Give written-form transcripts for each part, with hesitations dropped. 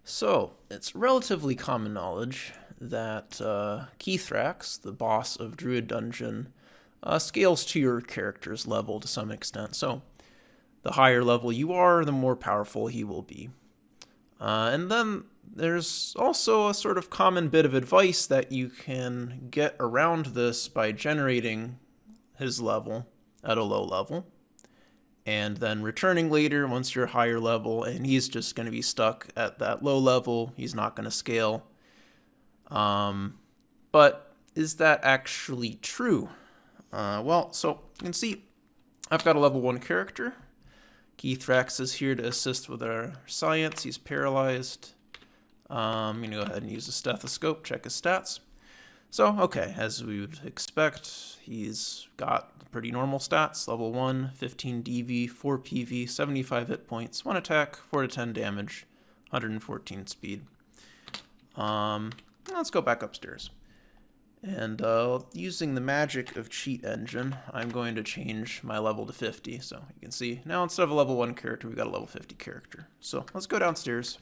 So, it's relatively common knowledge that Keethrax, the boss of Druid Dungeon, scales to your character's level to some extent. So, the higher level you are, the more powerful he will be. And then there's also a sort of common bit of advice that you can get around this by generating his level at a low level, and then returning later once you're higher level, and he's just going to be stuck at that low level. He's not going to scale. But is that actually true? So you can see I've got a level 1 character. Keethrax is here to assist with our science. He's paralyzed. I'm going to go ahead and use a stethoscope, check his stats. So, okay, as we would expect, he's got pretty normal stats. Level 1, 15 DV, 4 PV, 75 hit points, 1 attack, 4 to 10 damage, 114 speed. Let's go back upstairs. And using the magic of Cheat Engine, I'm going to change my level to 50. So you can see now instead of a level 1 character, we've got a level 50 character. So let's go downstairs.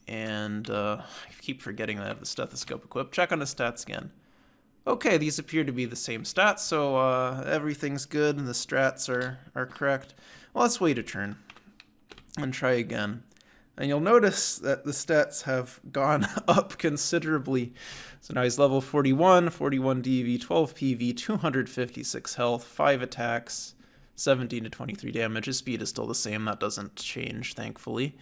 And I keep forgetting that I have the stethoscope equipped. Check on his stats again. Okay, these appear to be the same stats, so everything's good and the strats are correct. Well, let's wait a turn and try again. And you'll notice that the stats have gone up considerably. So now he's level 41, 41 DV, 12 PV, 256 health, 5 attacks, 17 to 23 damage. His speed is still the same. That doesn't change, thankfully.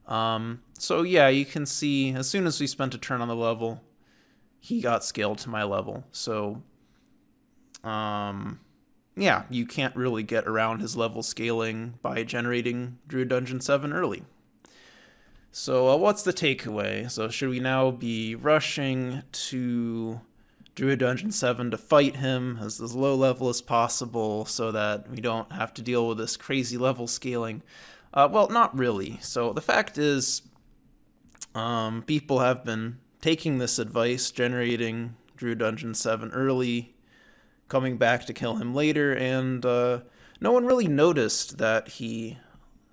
So yeah, you can see as soon as we spent a turn on the level, he got scaled to my level. So, yeah, you can't really get around his level scaling by generating Druid Dungeon 7 early. So what's the takeaway? So should we now be rushing to Druid Dungeon 7 to fight him as low level as possible so that we don't have to deal with this crazy level scaling? Well, not really. So the fact is, people have been taking this advice, generating Druid Dungeon 7 early, coming back to kill him later, and no one really noticed that he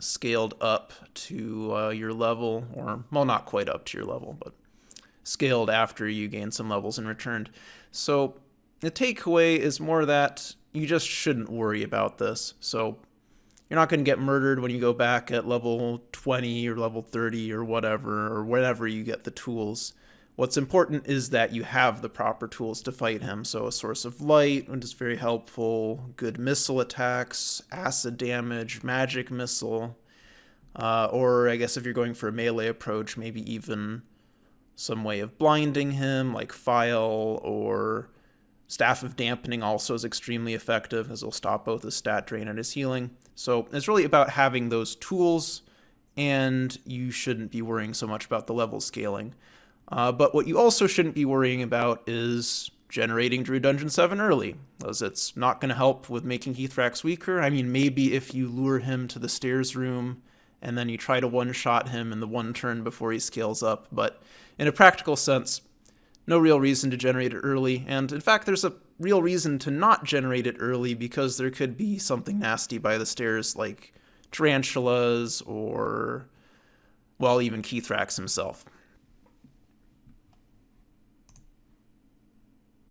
scaled up to your level, or, well, not quite up to your level, but scaled after you gained some levels and returned. So the takeaway is more that you just shouldn't worry about this. So you're not going to get murdered when you go back at level 20 or level 30 or whatever, or whenever you get the tools. What's important is that you have the proper tools to fight him. So a source of light, which is very helpful, good missile attacks, acid damage, magic missile, or I guess if you're going for a melee approach, maybe even some way of blinding him, like File, or Staff of Dampening also is extremely effective, as it'll stop both his stat drain and his healing. So it's really about having those tools, and you shouldn't be worrying so much about the level scaling. But what you also shouldn't be worrying about is generating Druid Dungeon 7 early, as it's not going to help with making Keethrax weaker. I mean, maybe if you lure him to the stairs room and then you try to one-shot him in the one turn before he scales up, but in a practical sense, no real reason to generate it early, and in fact, there's a real reason to not generate it early because there could be something nasty by the stairs, like tarantulas or, well, even Keethrax himself.